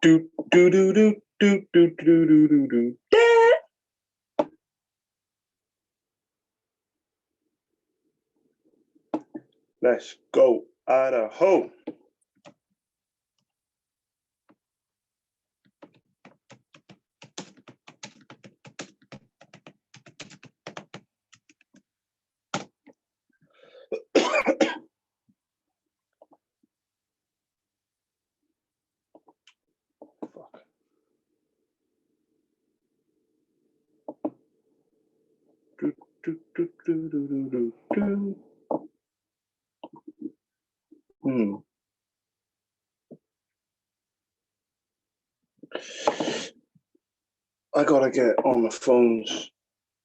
Do do do do do do do do do do. Let's go, Idaho. Fuck. Do do do do do do do. I gotta get on the phones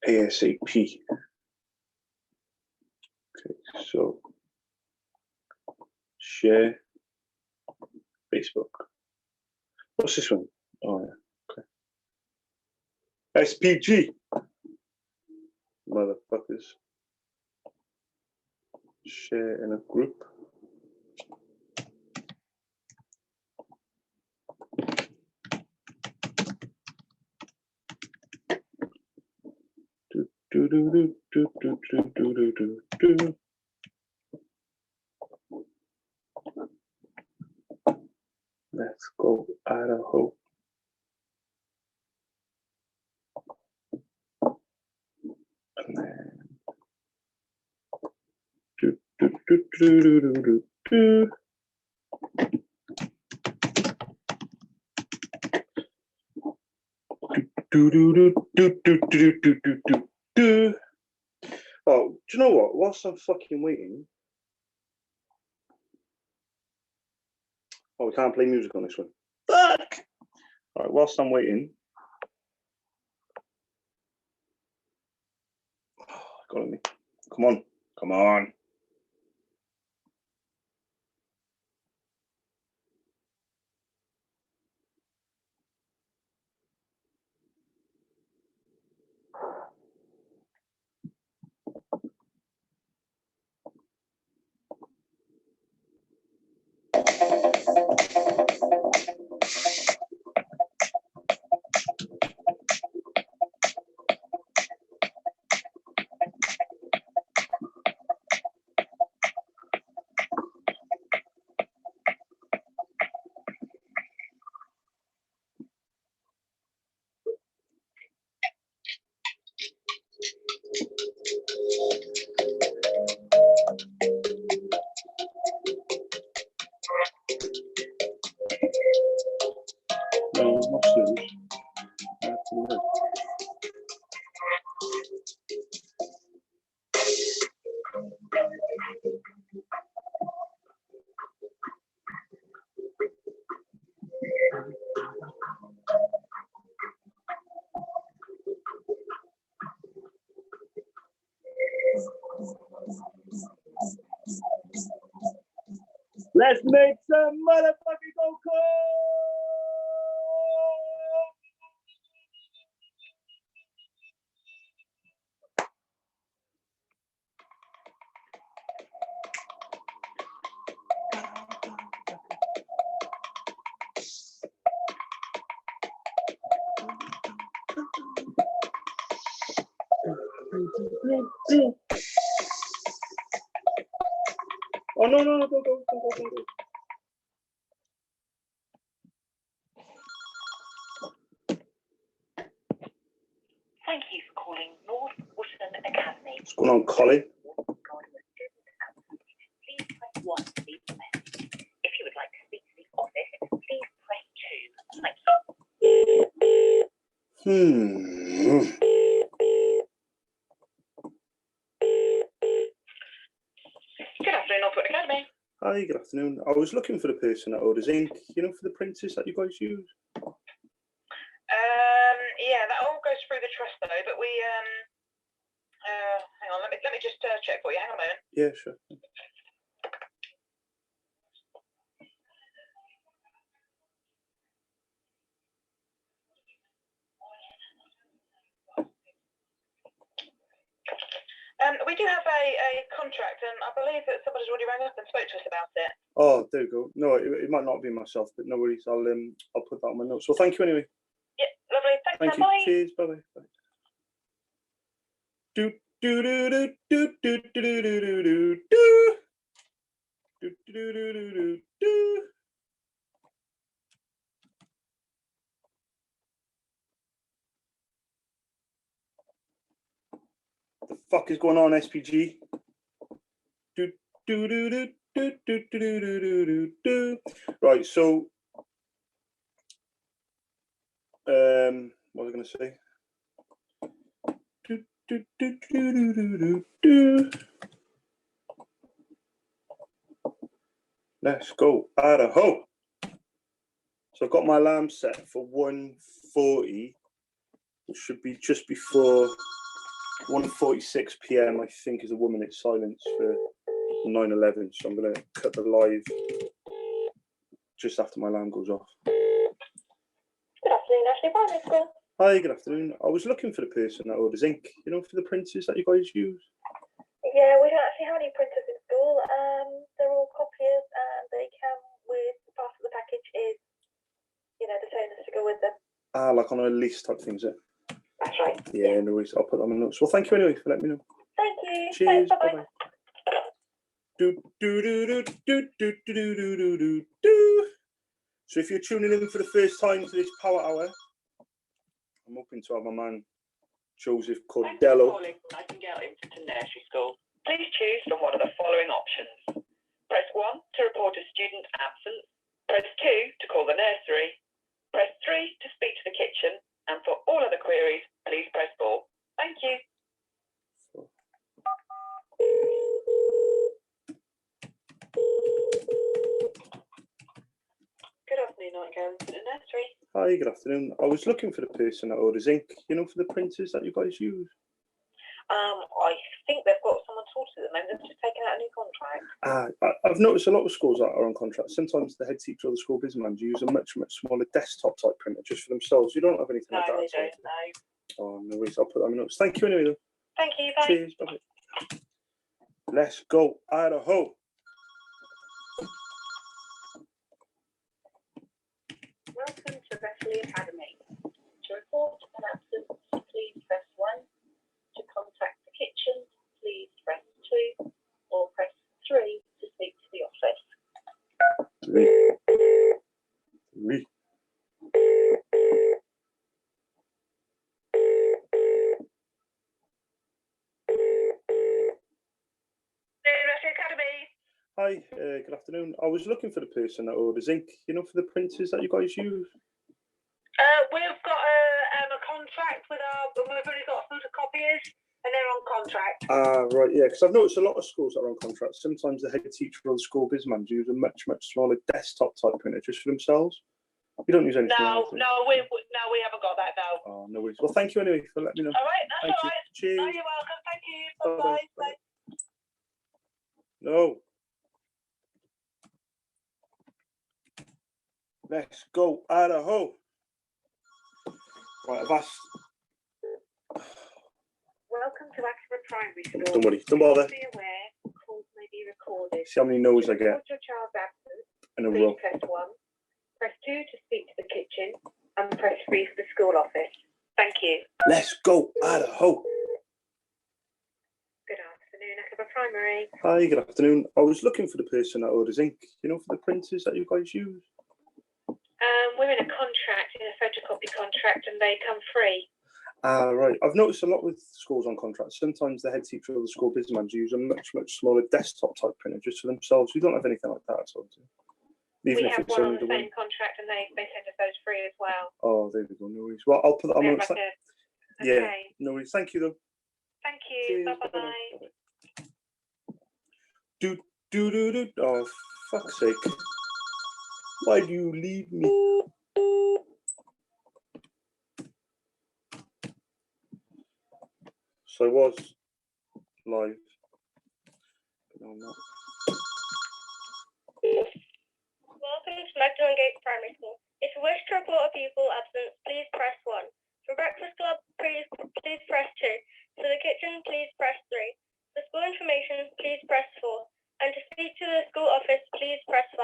ASAP. Okay, so share Facebook. What's this one? Oh yeah, okay. SPG. Motherfuckers. Share in a group. Do do do do do do do do do. Let's go, Idaho. And then do do do do do do do do. Do do do do do do do do do do. Oh, do you know what? Whilst I'm fucking waiting. Oh, we can't play music on this one. Fuck! All right, whilst I'm waiting. Oh, got me. Come on. Come on. No, Muslims. Let's make some motherfucking go cold. Oh no, don't go. Thank you for calling North Wootton Academy. What's going on, Colin? Please press 1 to leave a message. If you would like to speak to the office, please press 2. Thank you. Good afternoon, North Wootton Academy. Hi, good afternoon. I was looking for the person that orders ink, you know, for the printers that you guys use. Yeah, that all goes through the trust though, but we hang on, let me just check for you. Hang on a moment. Yeah, sure. We do have a contract, and I believe that somebody's already rang up and spoke to us about it. Oh, there we go. No, it might not be myself, but no worries. I'll put that on my notes. Well, thank you anyway. Yeah, lovely. Thanks, Thank then, you. bye. Cheers. Bye bye. Do do do do do do do do do do do do do do do do. The fuck is going on, SPG? Do do do do do do do do do do do. Right, so what was I going to say? Do do do do do do do do. Let's go, Idaho. So I've got my alarm set for 1:40, which should be just before 1:46 p.m. I think is a 1 minute silence for 9/11. So I'm going to cut the live just after my alarm goes off. Good afternoon, Ashley Primary School. Hi, good afternoon. I was looking for the person that orders ink, you know, for the printers that you guys use. Yeah, we don't actually have any printers in school. They're all copiers and they come with part of the package is, you know, the toners to go with them. Ah, like on a lease type thing, is it? That's right. Yeah, no worries. I'll put that on my notes. Well, thank you anyway for letting me know. Thank you. Cheers. Bye bye. Bye. Do do do do do do do do do do do. So if you're tuning in for the first time to this Power Hour, I'm hoping to have my man Joseph Cordello. Calling from Nightingale Infant Nursery School. Please choose from one of the following options. Press 1 to report a student absence. Press 2 to call the nursery. Press 3 to speak to the kitchen. And for all other queries, please press 4. Thank you. Good afternoon, Nightingale Infant Nursery. Hi, good afternoon. I was looking for the person that orders ink, you know, for the printers that you guys use. I think they've got someone sorted at the moment. They've just taken out a new contract. I've noticed a lot of schools that are on contract. Sometimes the head teacher or the school business manager use a much smaller desktop type printer just for themselves. You don't have anything No, like that. they at all? don't. No. Oh, no worries. I'll put that in my notes. Thank you anyway, though. Thank you. Bye. Cheers. Bye. Let's go, Idaho. Welcome to Wesley Academy. To report an absence, please press 1. To contact the kitchen, please press 2. Or press 3 to speak to the office. Three. Wesley Academy. Hi, good afternoon. I was looking for the person that orders ink, you know, for the printers that you guys use. We've got a contract with we've only got photocopiers and they're on contract. Right, yeah, because I've noticed a lot of schools that are on contract. Sometimes the head teacher or the school business manager use a much smaller desktop type printer just for themselves. You don't use anything like that? No, we haven't got that, no. Oh, no worries. Well, thank you anyway for letting me know. All right, that's Thank all you. right. Cheers. Oh, you're welcome. Thank you. Bye-bye. Bye-bye. Bye. No. Let's go, Idaho. Right, I've asked. Welcome to Axford Primary School. Don't worry, don't bother. Be aware, calls may be recorded. See how many no's I get Report your child's absence. in a Please row. press 1. Press 2 to speak to the kitchen, and press 3 for the school office. Thank you. Let's go, Idaho. Good afternoon, Axford Primary. Hi, good afternoon. I was looking for the person that orders ink, you know, for the printers that you guys use. We're in a contract, in a photocopy contract, and they come free. Right. I've noticed a lot with schools on contracts. Sometimes the head teacher or the school business manager use a much smaller desktop type printer just for themselves. We don't have anything like that at all. We have one on the same contract, and they send us those free as well. Oh, there we go. No worries. Well, I'll put that on. Like Yeah. Okay. No worries. Thank you, though. Thank you. Cheers. Bye bye. Bye-bye. Do. Oh, fuck's sake. Why do you leave me? So I was live. But no, I'm not. Welcome to Magdalen Gate Primary School. If you wish to report a pupil absence, please press 1. For Breakfast Club, please press 2. For the kitchen, please press 3. For school information, please press 4. And to speak to the school office, please press 5.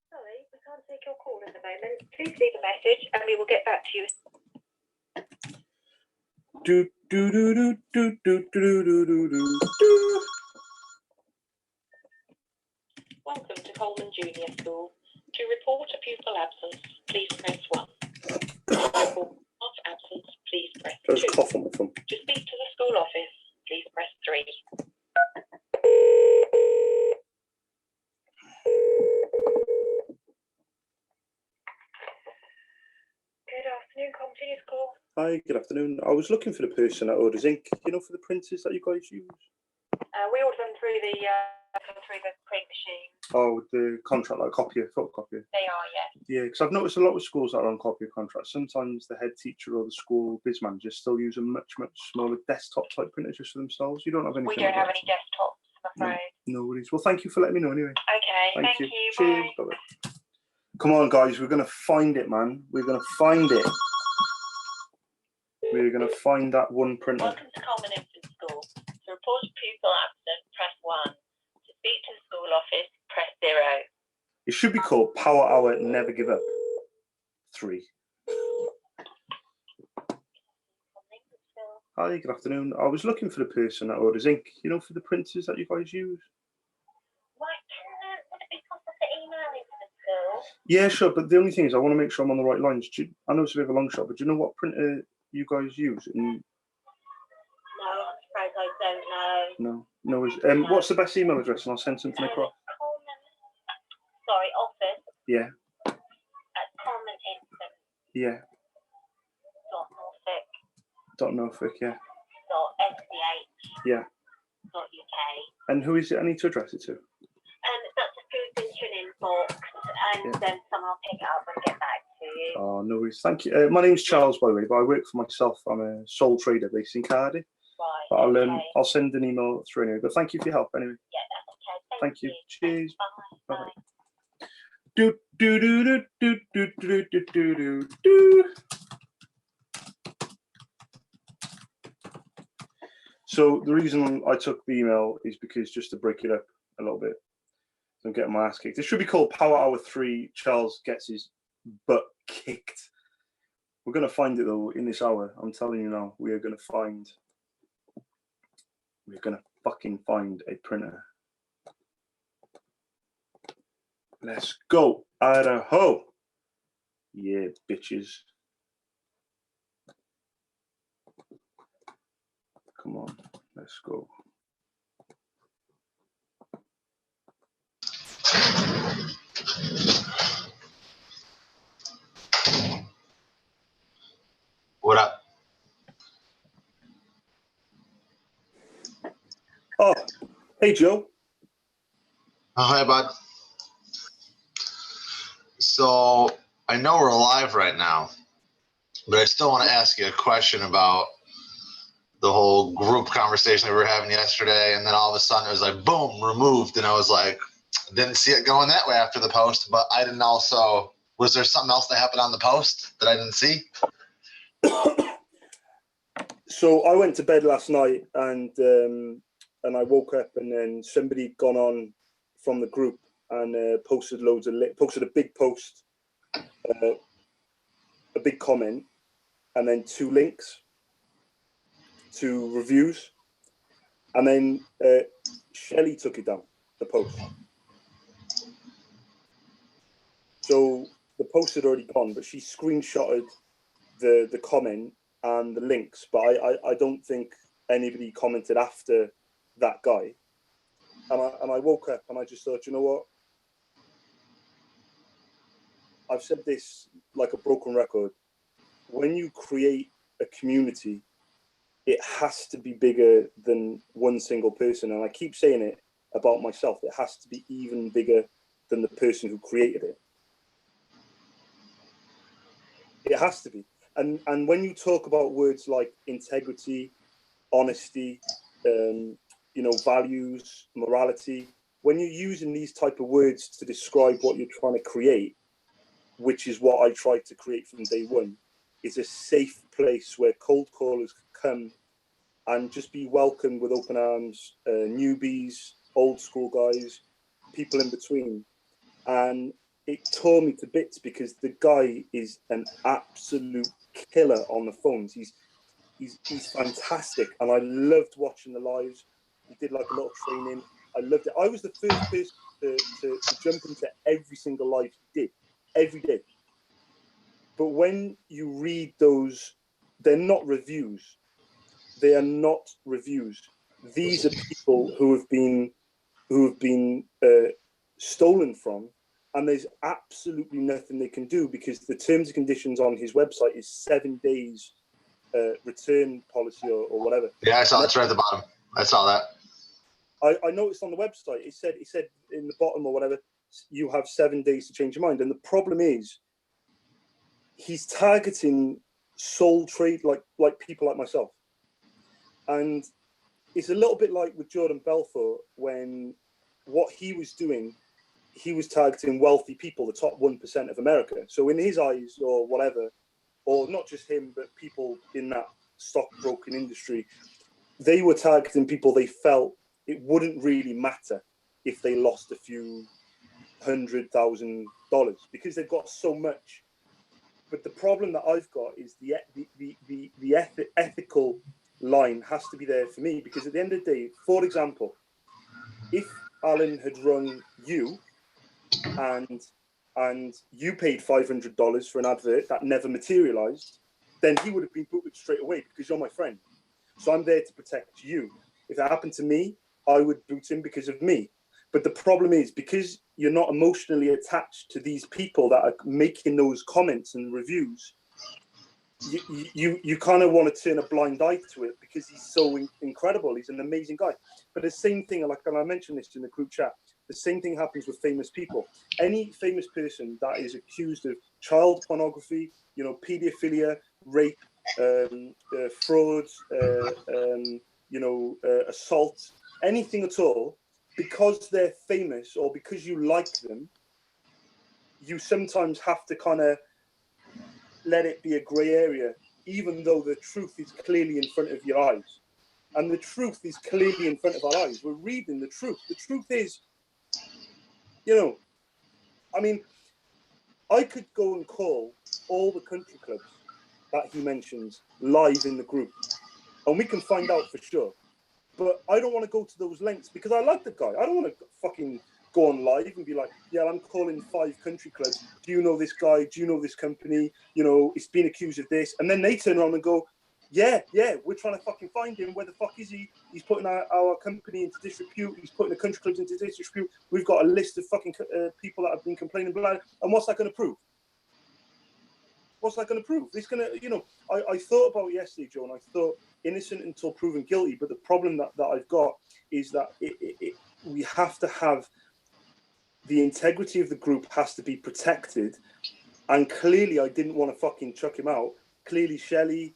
Sorry, we can't take your call at the moment. Please leave a message and we will get back to you. Do do do do do do do do do do do. Welcome to Coleman Junior School. To report a pupil absence, please press 1. To report staff absence, please press There's 2. a cough on my phone. To speak to the school office, please press 3. Good afternoon, Coleman Junior School. Hi, good afternoon. I was looking for the person that orders ink, you know, for the printers that you guys use. We order them through the print machine. Oh, the contract, like copier, photocopier. They are, yes. Yeah, because I've noticed a lot of schools that are on copier contracts. Sometimes the head teacher or the school biz manager still use a much smaller desktop type printer just for themselves. You don't have anything. We don't like have that? any desktops, I'm afraid. No worries. Well, thank you for letting me know anyway. Okay, thank you. Cheers. Bye. Bye-bye. Come on, guys. We're going to find it, man. We're going to find it. We're going to find that one printer. Welcome to Coleman Infant School. To report a pupil absent, press 1. To speak to the school office, press 0. It should be called Power Hour Never Give Up 3. Hi, good afternoon. I was looking for the person that orders ink, you know, for the printers that you guys use. Right, would it be possible to email into the school? Yeah, sure. But the only thing is I want to make sure I'm on the right lines. I know it's a bit of a long shot, but do you know what printer you guys use? No, I'm afraid I don't know. No worries. What's the best email address? And I'll send something across. Office Yeah. at colemaninfant.norfolk.uk. Yeah. Norfolk, yeah. Yeah. And who is it I need to address it to? That's a food pension inbox, and then someone will pick it up and get back to you. Oh, no worries. Thank you. My name's Charles, by the way, but I work for myself. I'm a sole trader based in Cardiff. Right. But I'll send an email through anyway. But thank you for your help anyway. Yeah, that's okay. Thank you. Cheers. Bye. Bye. Do do do do do do do do do do do. So the reason I took the email is because just to break it up a little bit, I'm getting my ass kicked. It should be called Power Hour 3. Charles gets his butt kicked. We're gonna find it though in this hour. I'm telling you now, we're gonna fucking find a printer. Let's go, Idaho. Yeah, bitches. Come on, let's go. What up? Oh, hey, Joe. Oh, hi, bud. So I know we're live right now, but I still want to ask you a question about the whole group conversation that we were having yesterday. And then all of a sudden it was like, boom, removed. And I was like, didn't see it going that way after the post, but I didn't also, was there something else that happened on the post that I didn't see? So I went to bed last night and I woke up and then somebody had gone on from the group and posted posted a big post, a big comment, and then 2 links to reviews, and then Shelley took it down, the post. So the post had already gone, but she screenshotted the comment and the links, but I don't think anybody commented after that guy. And I woke up and I just thought, you know what? I've said this like a broken record. When you create a community, it has to be bigger than one single person. And I keep saying it about myself. It has to be even bigger than the person who created it. It has to be. And when you talk about words like integrity, honesty, values, morality, when you're using these type of words to describe what you're trying to create, which is what I tried to create from day one, is a safe place where cold callers come and just be welcomed with open arms, newbies, old school guys, people in between. And it tore me to bits because the guy is an absolute killer on the phones. He's fantastic, and I loved watching the lives. He did like a lot of training. I loved it. I was the first person to jump into every single live he did, every day. But when you read those, they're not reviews. They are not reviews. These are people who have been stolen from, and there's absolutely nothing they can do because the terms and conditions on his website is 7 days return policy or whatever. Yeah, I saw it's right at the bottom. I saw that. I noticed on the website it said in the bottom or whatever, you have 7 days to change your mind. And the problem is he's targeting sole trade like people like myself. And it's a little bit like with Jordan Belfort, when what he was doing, he was targeting wealthy people, the top 1% of America. So in his eyes or whatever, or not just him, but people in that stockbroking industry, they were targeting people they felt it wouldn't really matter if they lost a few $100,000 because they've got so much. But the problem that I've got is the ethical line has to be there for me, because at the end of the day, for example, if Alan had rung you and you paid $500 for an advert that never materialized, then he would have been booted straight away because you're my friend. So I'm there to protect you. If that happened to me, I would boot him because of me. But the problem is, because you're not emotionally attached to these people that are making those comments and reviews, you kind of want to turn a blind eye to it because he's so incredible. He's an amazing guy. But the same thing, like, and I mentioned this in the group chat, the same thing happens with famous people. Any famous person that is accused of child pornography, pedophilia, rape, fraud, assault, anything at all, because they're famous or because you like them, you sometimes have to kind of let it be a grey area, even though the truth is clearly in front of your eyes. And the truth is clearly in front of our eyes. We're reading the truth. The truth is, I could go and call all the country clubs that he mentions live in the group, and we can find out for sure. But I don't want to go to those lengths because I like the guy. I don't want to fucking go on live and be like, yeah, I'm calling 5 country clubs. Do you know this guy? Do you know this company? It's been accused of this. And then they turn around and go, yeah, we're trying to fucking find him. Where the fuck is he? He's putting our company into disrepute. He's putting the country clubs into disrepute. We've got a list of fucking people that have been complaining about it. And what's that going to prove? What's that going to prove? It's going to, I thought about it yesterday, Joe, and I thought innocent until proven guilty. But the problem that I've got is that we have to have the integrity of the group has to be protected. And clearly I didn't want to fucking chuck him out. Clearly Shelley,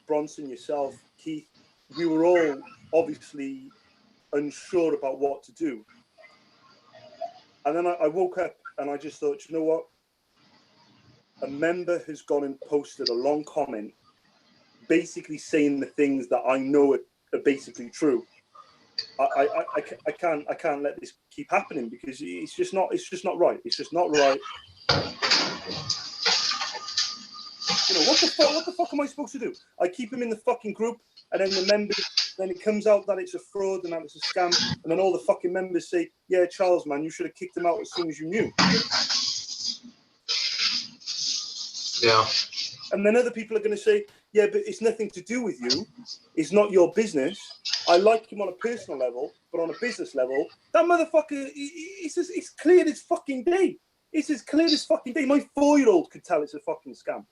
Bronson, yourself, Keith, we were all obviously unsure about what to do. And then I woke up and I just thought, you know what? A member has gone and posted a long comment basically saying the things that I know are basically true. I can't let this keep happening because it's just not right. It's just not right. What the fuck am I supposed to do? I keep him in the fucking group, and then the members, then it comes out that it's a fraud and that it's a scam, and then all the fucking members say, yeah, Charles, man, you should have kicked him out as soon as you knew. Yeah. And then other people are going to say, yeah, but it's nothing to do with you. It's not your business. I like him on a personal level, but on a business level, that motherfucker, it's clear as fucking day. It's as clear as fucking day. My 4-year-old could tell it's a fucking scam.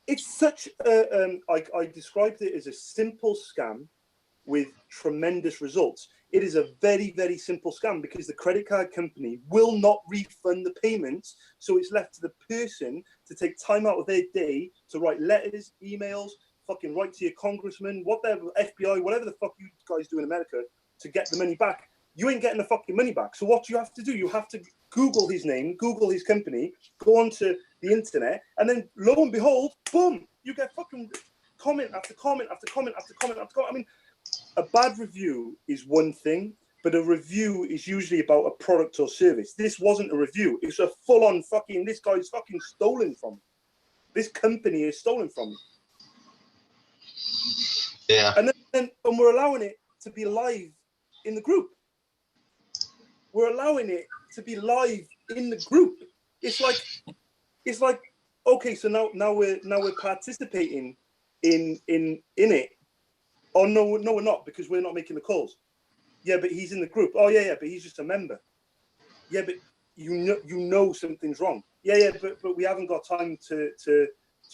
It's such I described it as a simple scam with tremendous results. It is a very, very simple scam because the credit card company will not refund the payments. So it's left to the person to take time out of their day to write letters, emails, fucking write to your congressman, whatever, FBI, whatever the fuck you guys do in America to get the money back. You ain't getting the fucking money back. So what do you have to do? You have to Google his name, Google his company, go onto the internet, and then lo and behold, boom, you get fucking comment after comment after comment after comment after comment. I mean, a bad review is one thing, but a review is usually about a product or service. This wasn't a review. It's a full-on fucking, this guy's fucking stolen from me. This company is stolen from me. Yeah. And we're allowing it to be live in the group. We're allowing it to be live in the group. It's like, okay, so now we're participating in it. Oh no, we're not, because we're not making the calls. Yeah, but he's in the group. Oh yeah, but he's just a member. Yeah, but you know something's wrong. Yeah, but we haven't got time to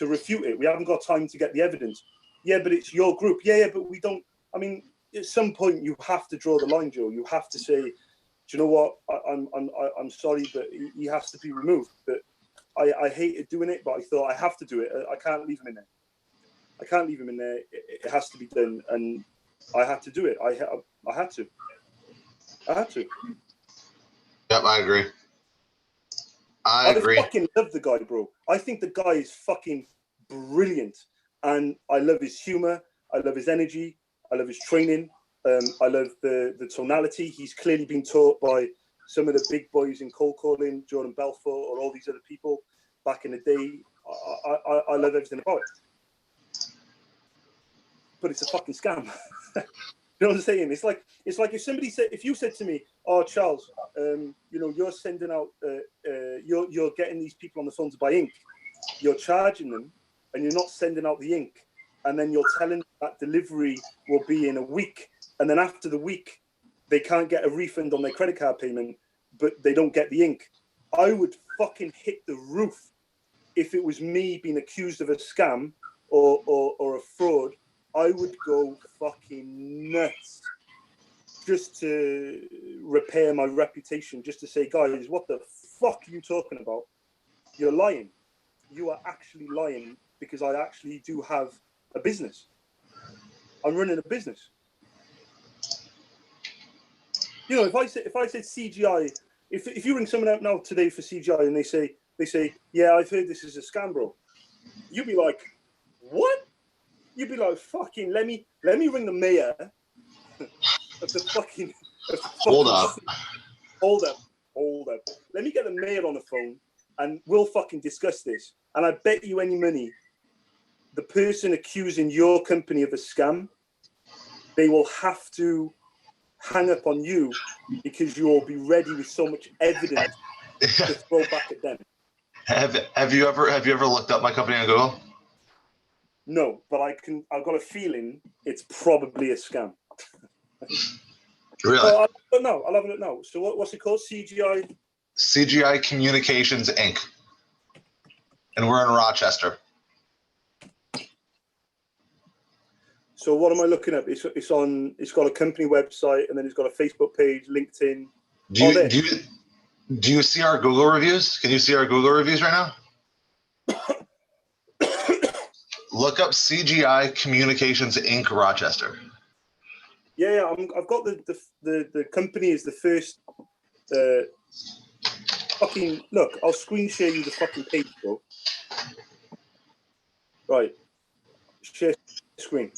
refute it. We haven't got time to get the evidence. Yeah, but it's your group. Yeah, but we don't. I mean, at some point you have to draw the line, Joe. You have to say, do you know what? I'm sorry, but he has to be removed. But I hated doing it, but I thought I have to do it. I can't leave him in there. I can't leave him in there. It has to be done, and I had to do it. I had to. Yep, I agree. I agree. I fucking love the guy, bro. I think the guy is fucking brilliant, and I love his humor. I love his energy. I love his training. I love the tonality. He's clearly been taught by some of the big boys in cold calling, Jordan Belfort, or all these other people back in the day. I love everything about it. But it's a fucking scam. You know what I'm saying? It's like if you said to me, "Oh, Charles, you're sending out, you're getting these people on the phone to buy ink. You're charging them, and you're not sending out the ink, and then you're telling them that delivery will be in a week, and then after the week, they can't get a refund on their credit card payment, but they don't get the ink." I would fucking hit the roof if it was me being accused of a scam or a fraud. I would go fucking nuts just to repair my reputation, just to say, guys, what the fuck are you talking about? You're lying. You are actually lying, because I actually do have a business. I'm running a business. You know, if I said CGI, if you ring someone out now today for CGI and they say, yeah, I've heard this is a scam, bro, you'd be like, what? You'd be like, fucking, let me ring the mayor of the fucking. Hold up. Hold up. Let me get the mayor on the phone, and we'll fucking discuss this. And I bet you any money, the person accusing your company of a scam, they will have to hang up on you, because you will be ready with so much evidence to throw back at them. Have you ever looked up my company on Google? No, but I've got a feeling it's probably a scam. Really? I'll have a look now. So what's it called? CGI? CGI Communications Inc. And we're in Rochester. So what am I looking at? It's got a company website, and then it's got a Facebook page, LinkedIn. Do you see our Google reviews? Can you see our Google reviews right now? Look up CGI Communications Inc. Rochester. Yeah, I've got the company is the first. Fucking look, I'll screen share you the fucking page, bro. Right, share screen.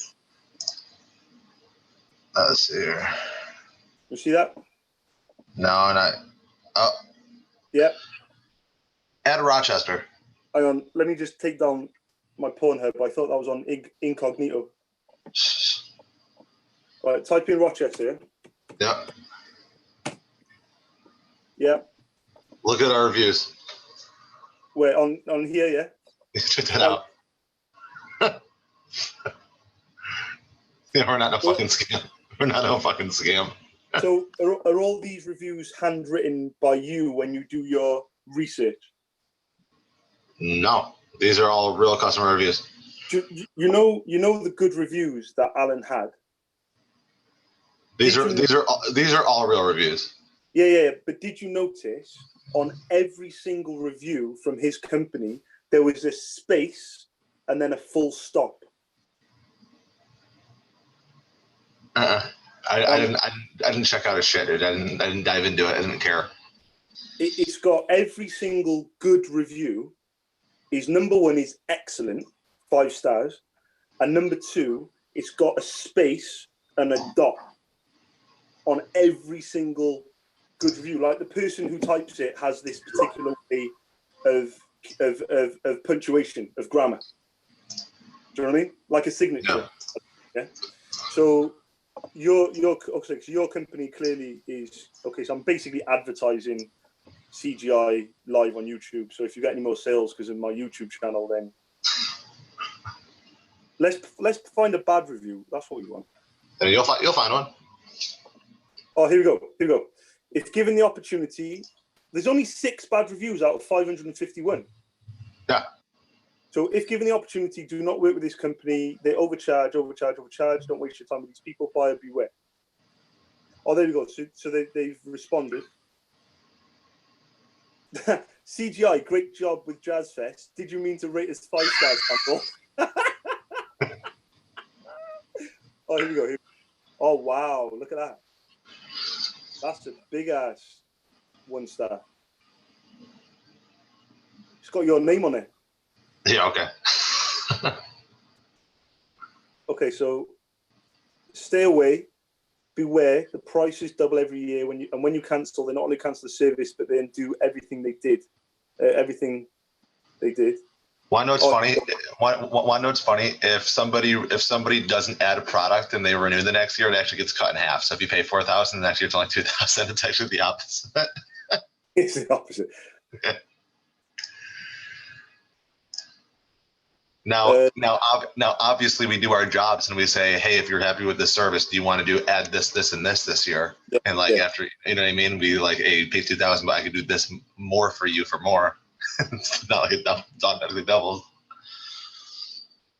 Let's see here. You see that? No, not. Oh. Yeah. Add Rochester. Hang on, let me just take down my Pornhub. I thought that was on incognito. Right, type in Rochester. Yep. Yeah. Look at our reviews. Wait, on here, yeah. Check that out. Yeah, we're not a fucking scam. We're not a fucking scam. So are all these reviews handwritten by you when you do your research? No, these are all real customer reviews. You know the good reviews that Alan had? These are all real reviews. Yeah. But did you notice on every single review from his company there was a space and then a full stop? I didn't check out his shit, dude. I didn't dive into it. I didn't care. It's got every single good review. His number 1 is excellent, 5 stars, and number 2, it's got a space and a dot on every single good review. Like the person who types it has this particular way of punctuation, of grammar. Do you know what I mean? Like a signature. Yeah. So your company clearly is okay. So I'm basically advertising CGI live on YouTube. So if you get any more sales because of my YouTube channel, then let's find a bad review. That's what we want. You'll find one. Oh, here we go. If given the opportunity, there's only 6 bad reviews out of 551. Yeah. So if given the opportunity, do not work with this company. They overcharge. Don't waste your time with these people. Buyer beware. Oh, there we go. So they've responded. CGI, great job with Jazz Fest. Did you mean to rate us 5 stars, Campbell? Oh, here we go. Oh, wow. Look at that. That's a big ass 1 star. It's got your name on it. Yeah, okay. Okay, so stay away. Beware. The prices double every year. When you cancel, they not only cancel the service, but then do everything they did. One note's funny. One note's funny. If somebody doesn't add a product and they renew the next year, it actually gets cut in half. So if you pay $4,000, the next year it's only $2,000. It's actually the opposite. It's the opposite. Okay. Now, obviously, we do our jobs and we say, hey, if you're happy with this service, do you want to add this, and this year? Yeah. And after, you know what I mean? We like, hey, pay $2,000, but I could do this more for you for more. It's not like it's automatically doubles.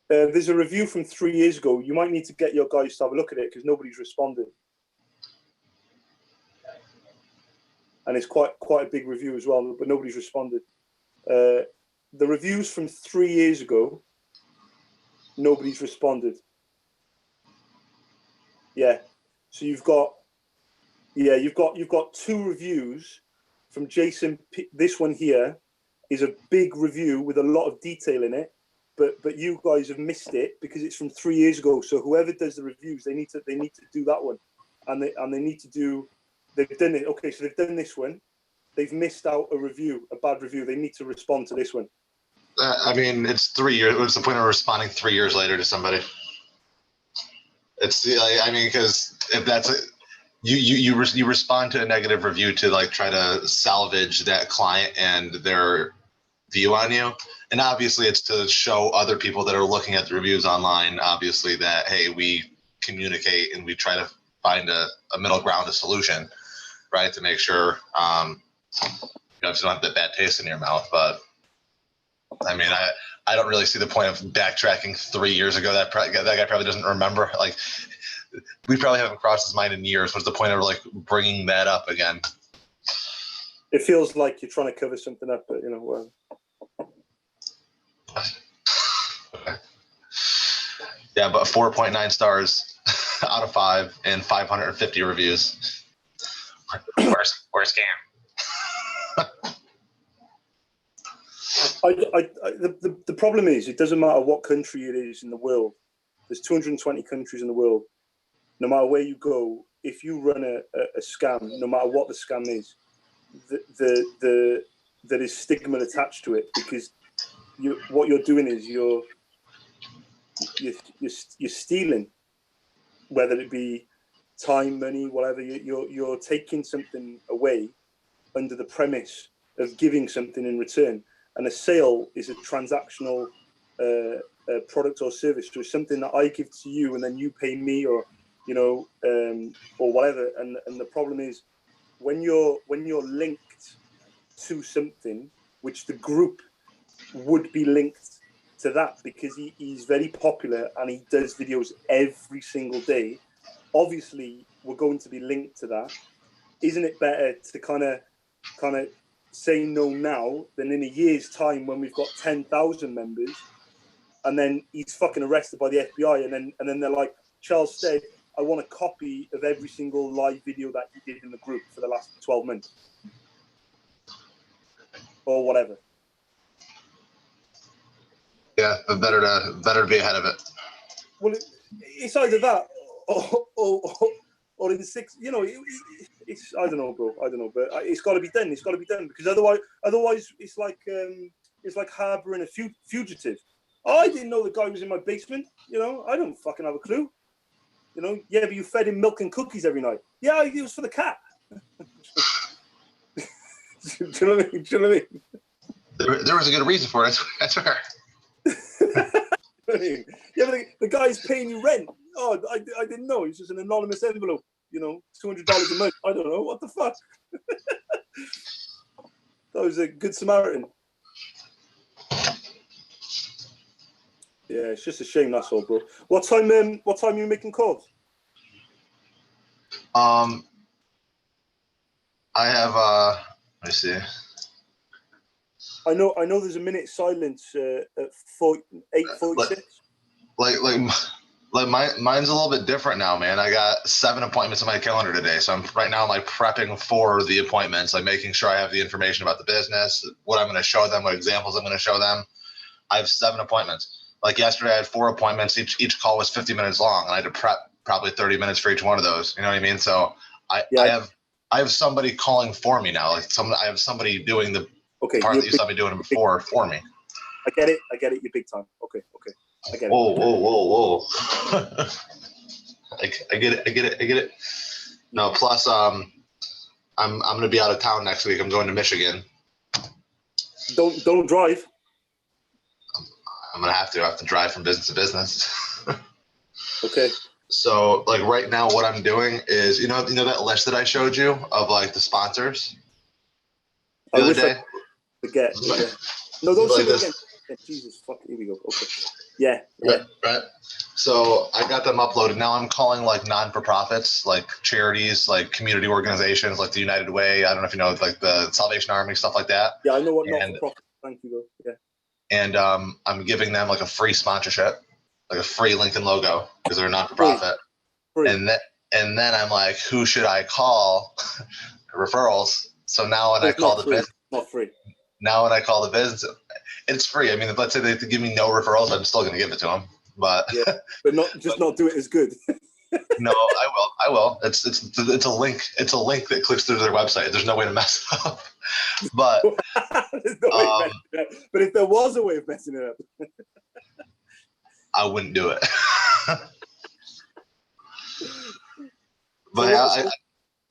There's a review from 3 years ago. You might need to get your guys to have a look at it because nobody's responded. And it's quite a big review as well, but nobody's responded. The reviews from 3 years ago, nobody's responded. Yeah. So you've got 2 reviews from Jason. This one here is a big review with a lot of detail in it, but you guys have missed it because it's from 3 years ago. So whoever does the reviews, they need to do that one, and they need to do. They've done it. Okay, so they've done this one. They've missed out a review, a bad review. They need to respond to this one. I mean, it's 3 years. What's the point of responding 3 years later to somebody? It's I mean, because if that's it, you respond to a negative review to like try to salvage that client and their view on you, and obviously it's to show other people that are looking at the reviews online, obviously, that hey, we communicate and we try to find a middle ground, a solution, right, to make sure you don't have that bad taste in your mouth. But I mean, I don't really see the point of backtracking 3 years ago. That guy probably doesn't remember. Like, we probably haven't crossed his mind in years. What's the point of like bringing that up again? It feels like you're trying to cover something up, but you know. Well. Okay. Yeah, but 4.9 stars out of 5 and 550 reviews. Worst game. The problem is, it doesn't matter what country it is in the world. There's 220 countries in the world. No matter where you go, if you run a scam, no matter what the scam is, there is stigma attached to it, because what you're doing is you're stealing, whether it be time, money, whatever. You're taking something away under the premise of giving something in return. And a sale is a transactional product or service. So it's something that I give to you and then you pay me, or or whatever. And the problem is when you're linked to something, which the group would be linked to that, because he's very popular and he does videos every single day obviously we're going to be linked to that. Isn't it better to kind of say no now than in a year's time when we've got 10,000 members, and then he's fucking arrested by the FBI, and then they're like, Charles Stead, I want a copy of every single live video that you did in the group for the last 12 months, or whatever. Yeah, but better to be ahead of it. Well, it's either that or in 6. You know, it's I don't know, bro. I don't know, but it's got to be done. It's got to be done because otherwise, it's like harboring a fugitive. I didn't know the guy was in my basement. You know, I don't fucking have a clue. You know, yeah, but you fed him milk and cookies every night. Yeah, it was for the cat. Do you know what I mean? Do you know what I mean? There was a good reason for it. That's fair. Yeah, but the guy's paying you rent. Oh, I didn't know. It's just an anonymous envelope. You know, $200 a month. I don't know. What the fuck? That was a good Samaritan. Yeah, it's just a shame. That's all, bro. What time are you making calls? I have let me see. I know. There's a minute silence at 8:46. Like mine's a little bit different now, man. I got 7 appointments on my calendar today, so I'm right now like prepping for the appointments, like making sure I have the information about the business, what I'm going to show them, what examples I'm going to show them. I have 7 appointments. Like yesterday, I had 4 appointments. Each call was 50 minutes long, and I had to prep probably 30 minutes for each one of those. You know what I mean? So I have somebody calling for me now. Like I have somebody doing the part that you saw me doing before for me. I get it. You're big time. Okay. I get it. Whoa. I get it. No, plus I'm gonna be out of town next week. I'm going to Michigan. Don't drive. I'm gonna have to drive from business to business. Okay. So like right now, what I'm doing is you know that list that I showed you of like the sponsors the other day. Forget. No, don't say it again. Jesus, fuck. Here we go. Okay. Yeah. Right. So I got them uploaded. Now I'm calling like non-for-profits, like charities, like community organizations, like the United Way. I don't know if you know, like the Salvation Army, stuff like that. Yeah, I know what not-for-profit. Thank you, though. Yeah. And I'm giving them like a free sponsorship, like a free Lincoln logo because they're a non-for-profit. Free. And then I'm like, who should I call? Referrals. So now when I call the business, not free. Now when I call the business, it's free. I mean, let's say they give me no referrals, I'm still going to give it to them. But yeah, but not do it as good. No, I will. It's a link. It's a link that clicks through their website. There's no way to mess it up. But There's no way of messing it up. But if there was a way of messing it up, I wouldn't do it. But yeah,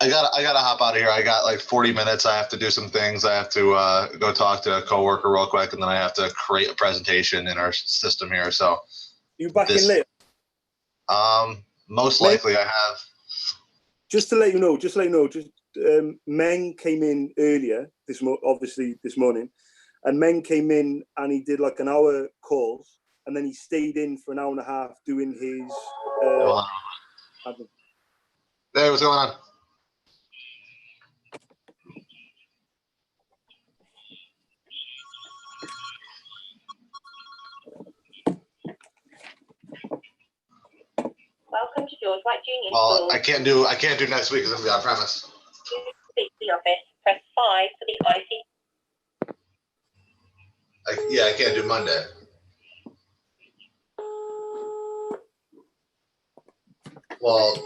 I gotta hop out of here. I got like 40 minutes. I have to do some things. I have to go talk to a coworker real quick, and then I have to create a presentation in our system here. So you back in later? Most likely I have. Just to let you know, Meng came in earlier this morning, and Meng came in and he did like an hour calls, and then he stayed in for an hour and a half doing his. Hey, what's going on? Welcome to George White Junior Well, School. I can't do next week because I'm gonna be on premise. To speak to the office, press 5 for the IC. I can't do Monday. Well,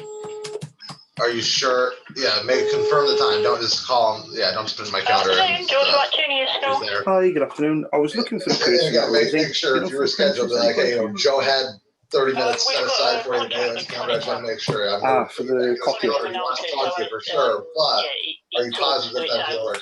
are you sure? Yeah, maybe confirm the time. Don't just call them. Yeah, don't just put in my calendar. George White Junior School. Hi, good afternoon. I was looking for the person. Yeah, make sure if you were scheduled, like, hey, Joe had 30 minutes set aside for you to calendar. I just want to make sure. For the copy. He wants to talk to you for sure, but are you positive that that's yours?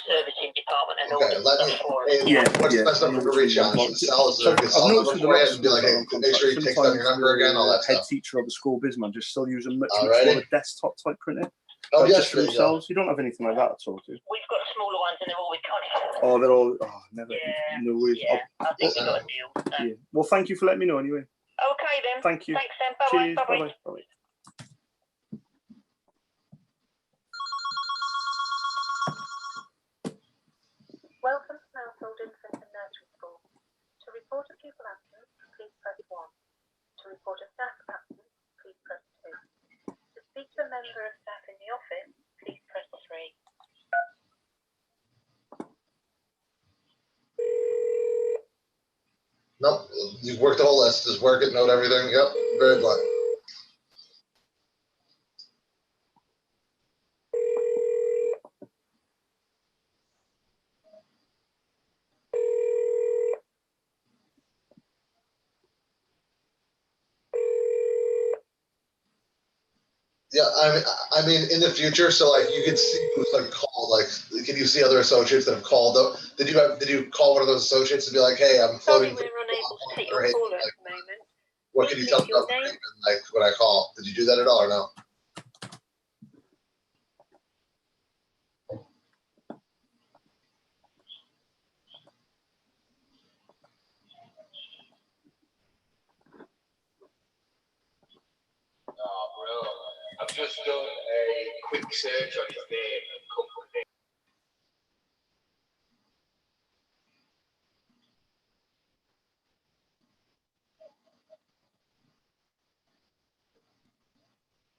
Okay, let me. Hey, what's the best number to reach on? Cell is there a good cell number for you? And be like, hey, make sure you take down your number again, all that head stuff. teacher of the school Bisman just still use a much Alrighty. smaller desktop type printer. Oh, Like, yes, just for themselves. You don't have anything like that at all, do you? We've got smaller ones and they're all iconic. Oh, they're all. Oh, never. Yeah, No worries. Yeah, I think we got a deal. So. Yeah. Well, thank you for letting me know anyway. Okay then. Thank you. Thanks then. Bye Cheers. bye. Bye bye. pupil absence, please press 1. To report a staff absence, please press 2. To speak to a member of staff in the office, please press 3. Nope, you've worked the whole list. Just work it, note everything. Yep, very blunt. Yeah, I mean, in the future, so like you can see who's like called. Like, can you see other associates that have called up? Did you call one of those associates and be like, "Hey, I'm Sorry, floating"? we're unable to take or, your "Hey, call at like, the moment. what can you tell me Your about the name? treatment, like when I call? Did you do that at all or no? I've just done a quick search on his name and company.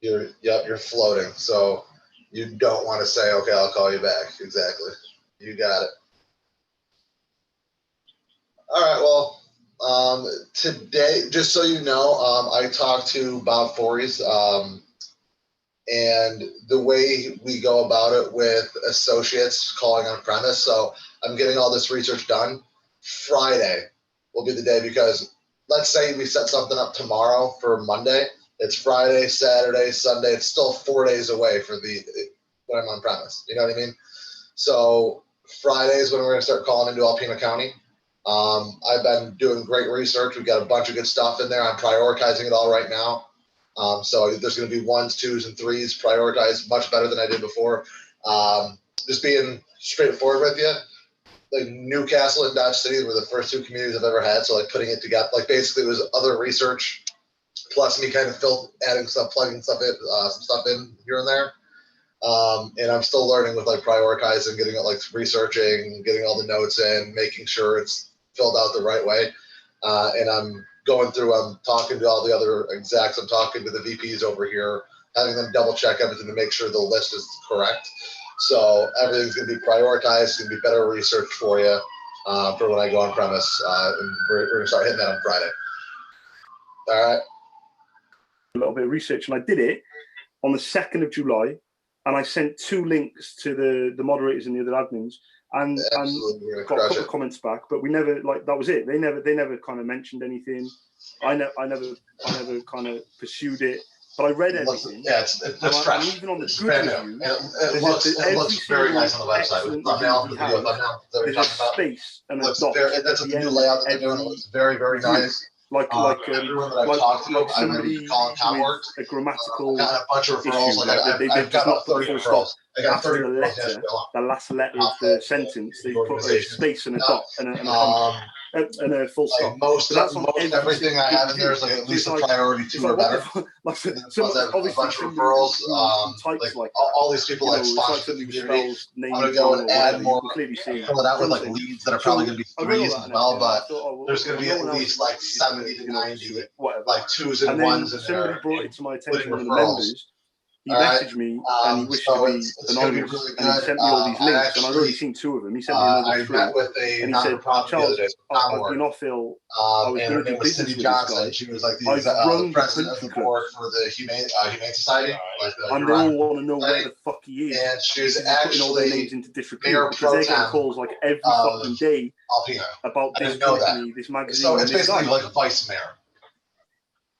You're floating. So you don't want to say, "Okay, I'll call you back." Exactly. You got it. All right. Well, today, just so you know, I talked to Bob Fories, and the way we go about it with associates calling on premise. So I'm getting all this research done. Friday will be the day, because let's say we set something up tomorrow for Monday. It's Friday, Saturday, Sunday. It's still 4 days away for when I'm on premise. You know what I mean? So Friday is when we're going to start calling into Alpena County. I've been doing great research. We've got a bunch of good stuff in there. I'm prioritizing it all right now. So there's going to be 1s, 2s, and 3s prioritized much better than I did before. Just being straightforward with you, like Newcastle and Dodge City were the first 2 communities I've ever had. So like putting it together, like basically it was other research plus me kind of adding stuff, plugging stuff in, some stuff in here and there. And I'm still learning with like prioritizing, getting it, like researching, getting all the notes in, making sure it's filled out the right way. And I'm going through, I'm talking to all the other execs, I'm talking to the VPs over here, having them double check everything to make sure the list is correct. So everything's going to be prioritized, it's going to be better research for you for when I go on premise. And we're going to start hitting that on Friday. All right. A little bit of research, and I did it on the 2nd of July, and I sent 2 links to the moderators and the other admins, and got a couple of comments back, but we never, like, that was it. They never kind of mentioned anything. I never kind of pursued it, but I read everything. Yeah, it's fresh. And even on the it's good brand new. reviews, It looks very nice on the website with thumbnail, the video thumbnail that we're there's a talking about. space and a Looks dot. that's a new layout that they're doing. It looks very, very nice. Everyone that I've talked to, somebody with a grammatical I've got a bunch of referrals. issue. They've just not put a full stop. I got After 30 the referrals letter, yesterday. the last letter of the sentence, they put a space and a dot and a comma. And a full stop. Most everything I have in there is like at least a priority 2 or better. Obviously, referrals. Like all these people like sponsor the community. I'm gonna go and add more. Fill it out with like leads that are probably gonna be 3s as well, but there's gonna be at least like 70 to 90 like 2s and 1s in there. Somebody brought it to my attention, one of the members. He messaged me and he wished to be anonymous, really and he sent me all these links, and I've already seen 2 of them. He sent me another 3, met with a and he said, Charles, I've been off ill. I was and going her to do name was business Cindy with Johnson. this guy. She was like I've run the president of the country board for the Humane Society, like the and they Huron all want to know where the fuck he is. And she's putting all their actually names into disrepute mayor because they're getting pro tem calls like every fucking day Alpena. about I this didn't know that. company, this magazine. So it's and this basically guy. like a vice mayor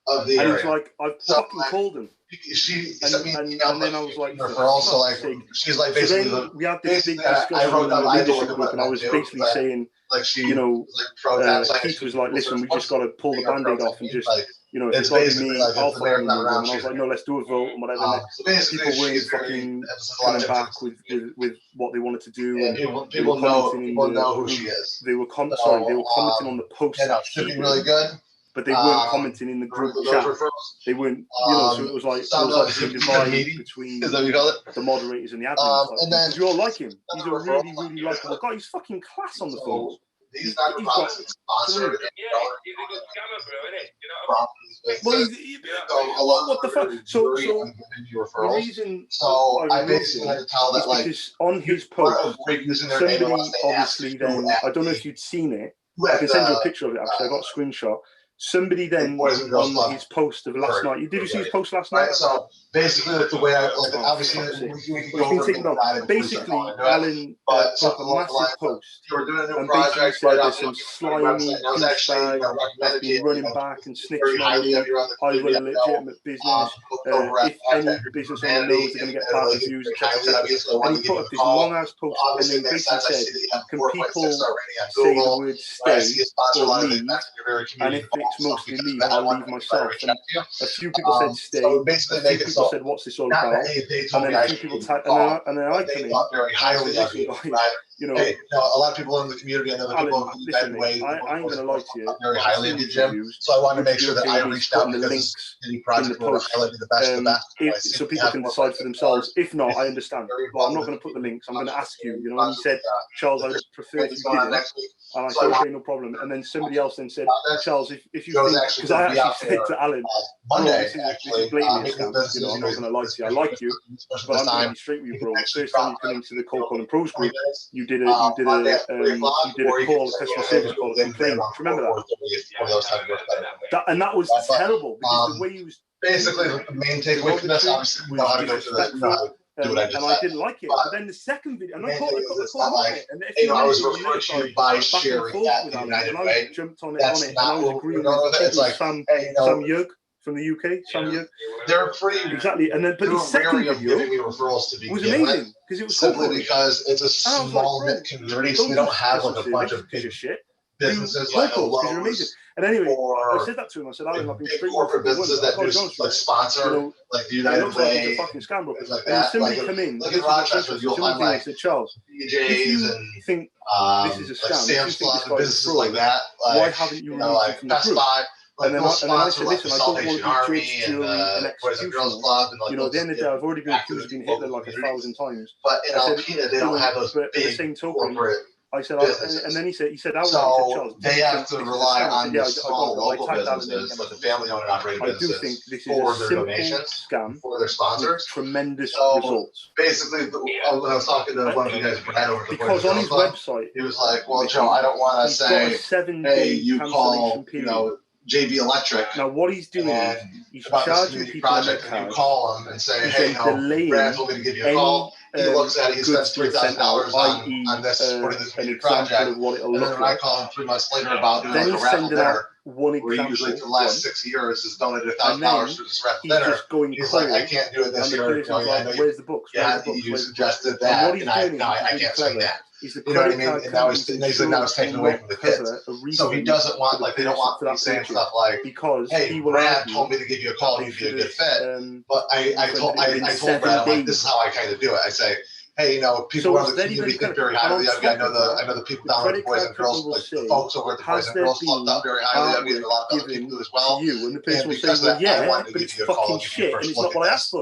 of the And area. he's like, I've fucking called him. She sent me an email, and then I was like, referral. So like, she's like basically. So then we had this big basically, discussion I wrote in down the I told leadership her group, and I was basically saying, like she, you know, like pro tem, so Keith was like, listen, we just got to pull the band-aid off and just, like, you know, if it's it's got to basically be me, like I'll if the mayor's fucking not remove around, him. And I was like, no, let's do a vote and whatever. so basically, people weren't she's fucking coming back with what they wanted to do. And people know who she is. They were commenting on the post. Yeah, no, should be really good. But they weren't commenting in the group chat. They weren't, you know, so it was like a divide between the moderators and the admins. And then we all like him. He's a really, really likable guy. He's fucking class on the phone. He's not a sponsor. Yeah, he's a good scammer, bro, isn't he? You know? Well, what the fuck? So the reason I basically had to tell is that, like, because on his post, somebody obviously then, I don't know if you'd seen it, I can send you a picture of it actually, I got a screenshot. Somebody then on his post of last night, did you see his post last night? Right, so basically, the way obviously we can go over it. Basically, Alan put up a massive post We're doing a new and basically project said right there's off some the slimy douchebag that's been running back and snitching on me. I run a legitimate business. If any business owner knows they're going to get bad reviews, etc. And he put up this long ass post and then basically said, can people say the word stay or leave? And if it's mostly leave, I'll leave myself. And a few people said stay. So basically, A few people said, what's this all about? And then a few people tagged, and then I come in. Very highly of you, right? You know, hey, a lot of people in the community, I know the people who listen, been way, I ain't gonna lie to you. very highly of you, Jim. So I wanted to make sure that I reached out because this any project where we're highlighting the best of the best. So people can decide for themselves. If not, I understand. But I'm not going to put the links. I'm going to ask you. You know, and he said, Charles, I prefer if you didn't. And I said, okay, no problem. And then somebody else then said, Charles, if you think, because I actually said to Alan, Monday, this is blatantly a scam. You know, I'm not going to lie to you. I like you, but I'm going to be straight with you, bro. The first time you come into the Cold Calling Pros group, you did a call, a customer service call, a complaint. Remember that? And that was terrible because the way he was basically the main takeaway from this, obviously, you know how to go through this, you know how to do what I just and said. I didn't like it. But then the second video, and I caught it, and if you know, I was referred to by Sherry at the United Way. I jumped on it, and I was agreeing with it. It's like, Sam Yug from the UK, Sam Yug. They're pretty exactly, and then but the second video was amazing because it was simply because it's a small knit community, so we don't have like a bunch of big shit. businesses like a Lowe's, you're amazing. And anyway, I said that to him. I said, Alan, I've been straight corporate businesses that do like sponsor, like the United Way, it's a fucking scam, like and that. somebody come in, like in Rochester, you'll find like said, Charles, DJs and think this is a scam, like Sam's Club and businesses like that. Like, why haven't you like Best Buy? Like and then I said, listen, I don't want to be Army judged and an Boys and Girls Club, and like, you know, at the end of the day, I've already been accused of being Hitler like 1,000 times. But in Alpena, they don't have those big corporate. I said, and then he said, so they have to rely on the small local businesses, like the family-owned and operated businesses, for their donations, for their sponsors. Tremendous results. Basically, when I was talking to one of you guys, Brad, over the because on his website, he was like, "Well, Joe, I don't want to say, hey, you call, you know, JB Electric. Now, what he's doing is he's charging people project, and you call him and say, hey, no, Brad told me to give you a call. He looks at it, he spends $3,000 on this, putting this community project, and then I call him 3 months later about doing like a raffle dinner, where usually for the last 6 years has donated $1,000 for this raffle dinner. He's like, I can't do it this year. Where's the books? Yeah, you suggested that, and I can't say that. You know what I mean? And now it's taken away from the kids. So he doesn't want, like, they don't want me saying stuff like, hey, Brad told me to give you a call, you'd be a good fit. But I told Brad, I'm like, this is how I kind of do it. I say, hey, you know, people around the community think very highly of you. I know the people down at the Boys and Girls, like the folks over at the Boys and Girls Club thought very highly of you, and a lot of other people do as well. And because of that, I wanted to give you a call and give you a first look at this.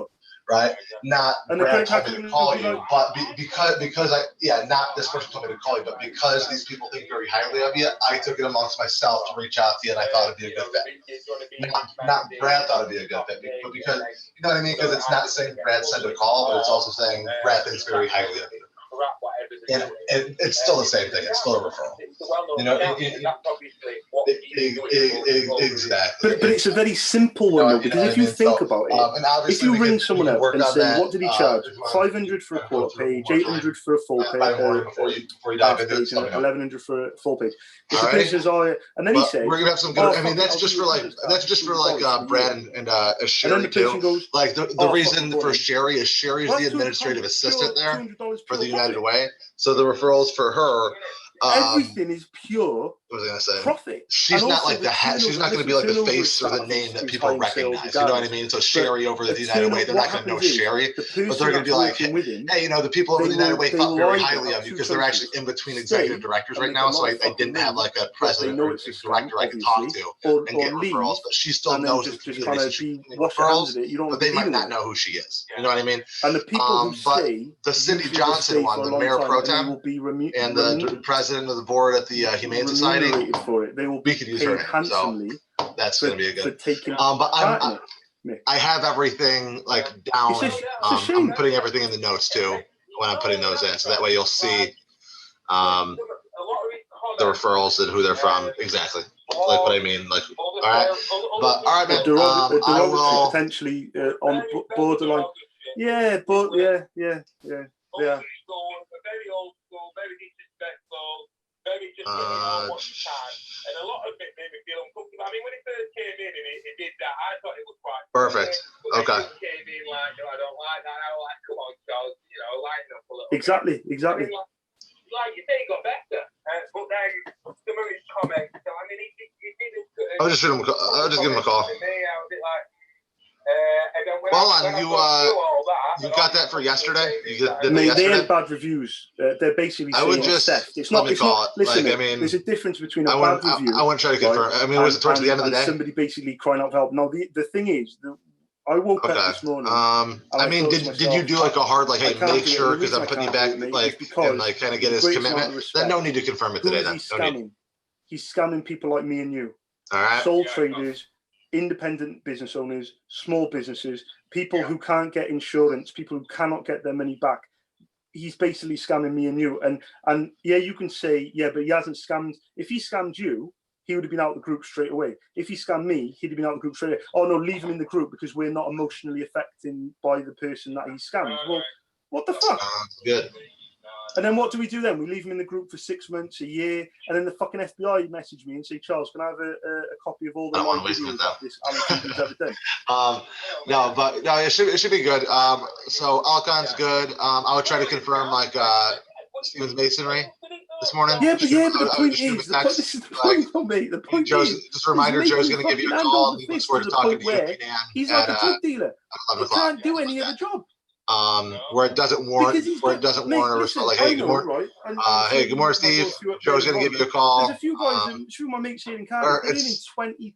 Right? Not Brad told me to call you, but because not this person told me to call you, but because these people think very highly of you, I took it amongst myself to reach out to you, and I thought it'd be a good fit. Not Brad thought it'd be a good fit, but because, you know what I mean? Because it's not saying Brad sent a call, but it's also saying Brad thinks very highly of you. And it's still the same thing. It's still a referral. You know, exactly. But it's a very simple one, though, because if you think about it, if you ring someone up and say, what did he charge? 500 for a quarter page, 800 for a full page, before you dive into it, 1100 for a full page. If the person says, and then he says, we're gonna have some good. I mean, that's just for like Brad and Sherry too. Like the reason for Sherry is the administrative assistant there for the United Way. So the referrals for her. Everything is pure What was I gonna say? profit. She's And not also like the the head. She's turnover- not going to be listen, like the turnover face or the staff name that is people high in sales recognize. You know what I regardless. mean? So Sherry over the The United Way, turnover- they're what not going to know happens is Sherry, the but they're person going to that's be like, working with him, hey, you know, the people over the they United will- Way they thought will very either highly have of you two because they're actually choices. in between Stay executive directors and right make now. a So lot I of fucking didn't have money, like a but they president know or a it's a scam, director I could talk obviously, to or and get leave, referrals. But she still and then knows the just community, kind so of she's be getting wash your hands referrals, of it. You don't but want to they be might dealing not with it. know who she is. You know what I mean? And the people who But stay, the Cindy usually will Johnson stay one, for a the long mayor time, pro and they tem will be and the president of the board at the Humane Society, remunerated for it. They will be we could use her paid name. So handsomely that's for, going to be a for good. taking But part in I'm it. Nick. I have everything like down. It's a shame. I'm putting everything in the notes too when I'm putting those in, so that way you'll see the referrals and who they're from exactly, like what I mean. Like, all right, but all right, man. I will Potentially on borderline. Yeah, but yeah. Very old school, very disrespectful, very just getting on what you can. And a lot of it made me feel uncomfortable. I mean, when he first came in and he did that, I thought it was quite perfect. But Okay. He came in like, no, I don't like that. I was like, come on, Charles, you know, lighten up a little Exactly. bit. I mean, like you say, he got better. But then some of his comments, so I mean, he didn't. I'll just give him a call. To me, I was a bit like, and then when Hold I- on, when I you, got through all that, you got that for yesterday? You did that Mate, they yesterday? had bad reviews. They're basically I saying would it's just theft. It's let not. me It's call not. it. Listen, Like, I mate, mean, there's a difference between a I bad wouldn't review. try to confirm. I mean, was it towards the end of the day? Somebody basically crying out for help. Now, the thing is, I woke up this morning. I mean, did you do like a hard like, hey, make sure because I'm putting you back like and like kind of get his commitment? Then no need to confirm it today. Then He's no scamming. need. He's scamming people like me and you. All right. Sole traders, independent business owners, small businesses, people who can't get insurance, people who cannot get their money back. He's basically scamming me and you. And yeah, you can say, yeah, but he hasn't scammed. If he scammed you, he would have been out of the group straight away. If he scammed me, he'd have been out of the group straight away. Oh no, leave him in the group because we're not emotionally affected by the person that he scammed. Well, what the fuck? Good. And then what do we do then? We leave him in the group for 6 months, a year, and then the fucking FBI message me and say, Charles, can I have a copy of all the live videos that this Alan Cooper's ever done? No, but no, it should be good. So Alcon's good. I would try to confirm like Stevens Masonry this morning. Yeah, but the point is, this is the point, though, mate. The point Joe's, is, just a reminder, Joe's going to give you a call and he looks forward to talking to you and Dan he's like a drug dealer. at 11 He o'clock. can't do any other job. Where it doesn't warrant, a response. Like, hey, good morning. Right? Hey, good morning, Steve. Joe's going to give you a call. There's a few guys, few of my mates here in Canada, they're earning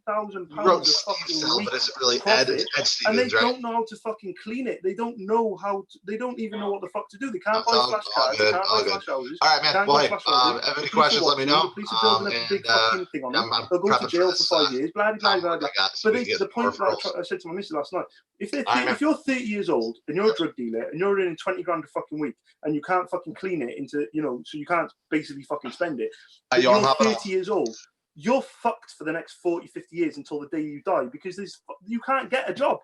£20,000 a fucking week. But is it really profit, Ed and Stevens, they right? don't know how to fucking clean it. They don't know how to, they don't even know what the fuck to do. They can't buy All flash cards, they good, can't all buy good. flash houses. All right, man. Can't Well, go hey, flash houses. if any The police questions, are let me watching, know. The police are building up a big fucking thing on them. I'm They'll go to prepping jail for for this, 5 years, blah, blah, blah, blah. So But the point that I said to my missus last night, if you're 30 years old and you're a drug dealer and you're earning 20 grand a fucking week and you can't fucking clean it into, you know, so you can't basically fucking spend it, but you're 30 years old, you're fucked for the next 40, 50 years until the day you die because you can't get a job.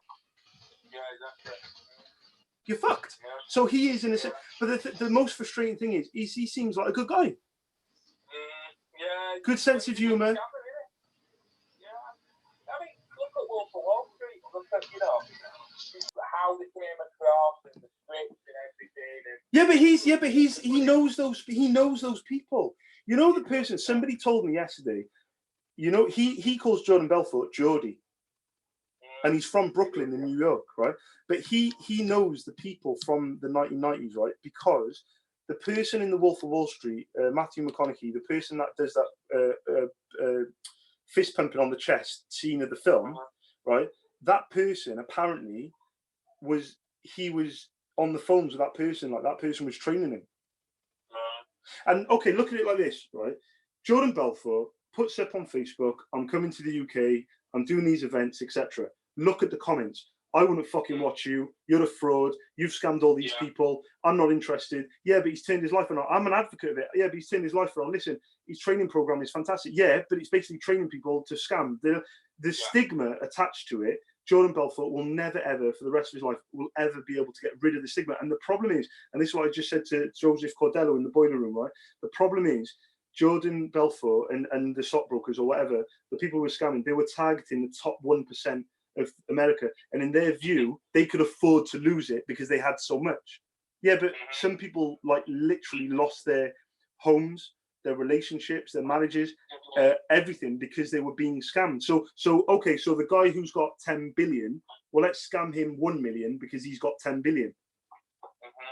Yeah, exactly. You're fucked. Yeah. So he is in a... But the most frustrating thing is he seems like a good guy. Yeah. Good sense of humour. Yeah. I mean, look at Wolf of Wall Street. Look at, you know, how they came across and the scripts and everything. He knows those people. You know the person, somebody told me yesterday, you know, he calls Jordan Belfort Geordie. And he's from Brooklyn in New York, right? But he knows the people from the 1990s, right? Because the person in the Wolf of Wall Street, Matthew McConaughey, the person that does that fist pumping on the chest scene of the film, right? That person apparently was on the phones with that person, like that person was training him. And okay, look at it like this, right? Jordan Belfort puts up on Facebook, I'm coming to the UK, I'm doing these events, etc. Look at the comments. I wouldn't fucking watch you. You're a fraud. You've scammed all these people. I'm not interested. Yeah, but he's turned his life around. I'm an advocate of it. Yeah, but he's turned his life around. Listen, his training program is fantastic. Yeah, but it's basically training people to scam. The stigma attached to it, Jordan Belfort will never, ever, for the rest of his life, will ever be able to get rid of the stigma. And the problem is, and this is what I just said to Joseph Cordello in the boiler room, right? The problem is, Jordan Belfort and the stockbrokers or whatever, the people who were scamming, they were tagged in the top 1% of America. And in their view, they could afford to lose it because they had so much. Yeah, but some people like literally lost their homes, their relationships, their marriages, everything, because they were being scammed. So okay, so the guy who's got 10 billion, well, let's scam him 1 million because he's got 10 billion.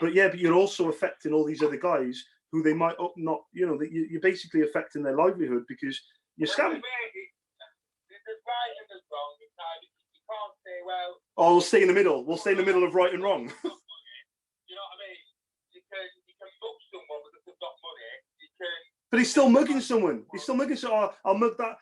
But yeah, but you're also affecting all these other guys who they might not, you know, you're basically affecting their livelihood because you're scamming. There's right and there's wrong. You can't say, well. Oh, we'll stay in the middle. We'll stay in the middle of right and wrong. You know what I mean? You can mug someone because they've got money. You can. But he's still mugging someone. He's still mugging someone. Oh, I'll mug that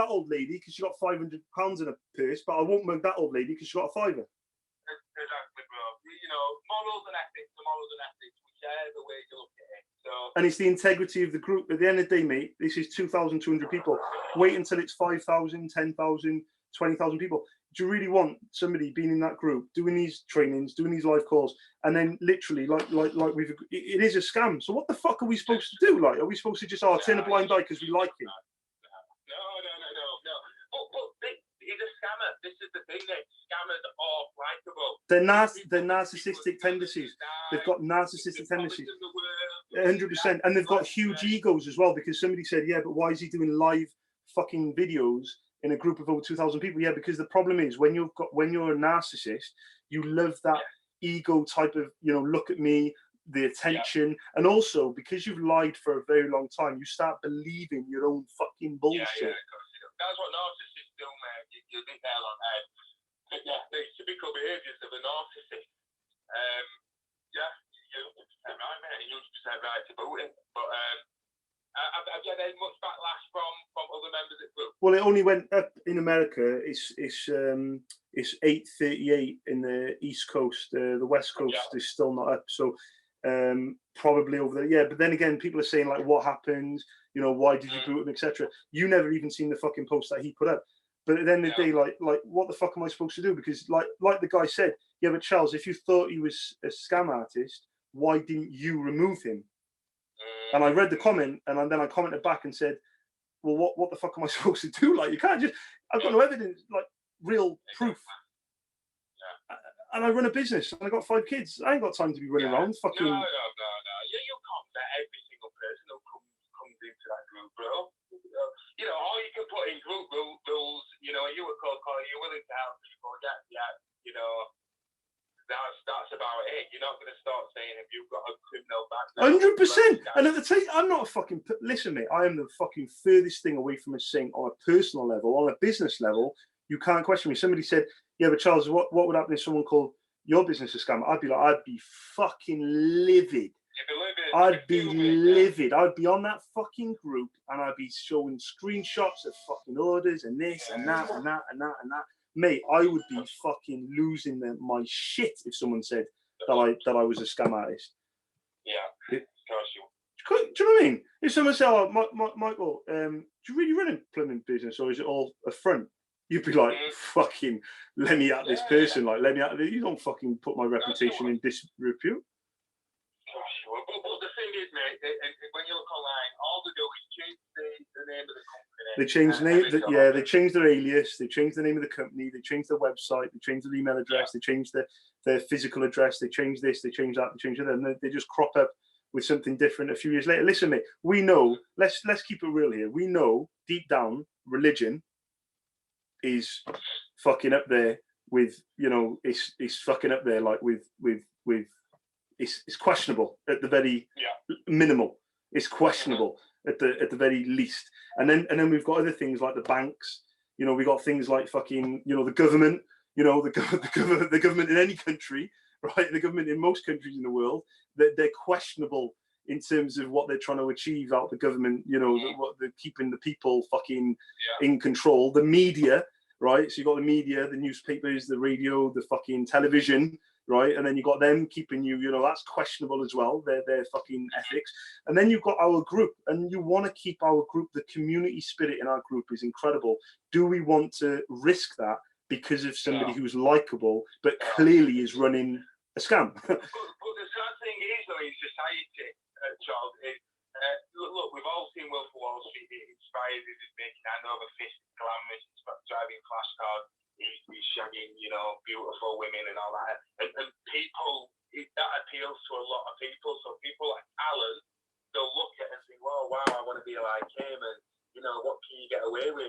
old lady because she got £500 in her purse, but I won't mug that old lady because she got a £5. Exactly, bro. You know, morals and ethics, whichever way you look at it. So. And it's the integrity of the group. At the end of the day, mate, this is 2,200 people. Wait until it's 5,000, 10,000, 20,000 people. Do you really want somebody being in that group, doing these trainings, doing these live calls, and then literally, like it is a scam. So what the fuck are we supposed to do? Like, are we supposed to just turn a blind eye because we like it? No. But he's a scammer. This is the thing, that scammers are likable. They're narcissistic tendencies. They've got narcissistic tendencies. 100%. And they've got huge egos as well, because somebody said, yeah, but why is he doing live fucking videos in a group of over 2,000 people? Yeah, because the problem is when you're a narcissist, you love that ego type of, you know, look at me, the attention, and also because you've lied for a very long time, you start believing your own fucking bullshit. Yeah, that's what narcissists do, man. You hit nail on head. But yeah, the typical behaviours of a narcissist. Yeah, you're 100% right, mate. You're 100% right about it. But have you had any much backlash from other members of the group? Well, it only went up in America. It's 8:38 in the East Coast. The West Coast is still not up. So probably over there. Yeah, but then again, people are saying like, what happened? You know, why did you boot him, etc. You never even seen the fucking post that he put up. But at the end of the day, like, what the fuck am I supposed to do? Because like the guy said, yeah, but Charles, if you thought he was a scam artist, why didn't you remove him? And I read the comment, and then I commented back and said, well, what the fuck am I supposed to do? Like, you can't just, I've got no evidence, like real proof. And I run a business, and I got 5 kids. I ain't got time to be running around fucking. No. You can't bet every single person who comes into that group, bro. You know, all you can put in group rules, you know, you were cold calling, you're willing to help people, you know, that's about it. You're not going to start saying if you've got a criminal background. 100%. And at the time, I'm not a fucking, listen, mate, I am the fucking furthest thing away from a saying on a personal level, on a business level, you can't question me. Somebody said, yeah, but Charles, what would happen if someone called your business a scam? I'd be fucking livid. I'd be livid. I'd be on that fucking group and I'd be showing screenshots of fucking orders and this and that and that and that and that. Mate, I would be fucking losing my shit if someone said that I was a scam artist. Yeah, of course you. Do you know what I mean? If someone said, "Oh, Michael, do you really run a plumbing business, or is it all a front?" You'd be like, "Fucking, let me at this person. Like, let me at this. You don't fucking put my reputation in disrepute." But the thing is, mate, when you look online, all they do is change the name of the company. They changed the name. They changed their alias. They changed the name of the company. They changed their website. They changed their email address. They changed their physical address. They changed this. They changed that. They changed that. And they just crop up with something different a few years later. Listen, mate, we know. Let's keep it real here. We know deep down, religion is fucking up there with, you know, it's fucking up there like with. It's questionable at the very minimal. It's questionable at the very least. And then we've got other things like the banks. You know, we got things like fucking, you know, the government. You know, the government in any country, right? The government in most countries in the world, they're questionable in terms of what they're trying to achieve out of the government. You know, what they're keeping the people fucking in control. The media, right? So you got the media, the newspapers, the radio, the fucking television. Right, and then you got them keeping you, you know, that's questionable as well. Their fucking ethics. And then you've got our group, and you want to keep our group. The community spirit in our group is incredible. Do we want to risk that because of somebody who's likable but clearly is running a scam? But the sad thing is, though, in society, Charles, look, we've all seen Wolf of Wall Street. It inspires us, it's making hand over fist, glamorous, driving flash cars. He's shagging, you know, beautiful women and all that. And people, that appeals to a lot of people. So people like Alan, they'll look at it and think, well, wow, I want to be like him, and you know, what can you get away with?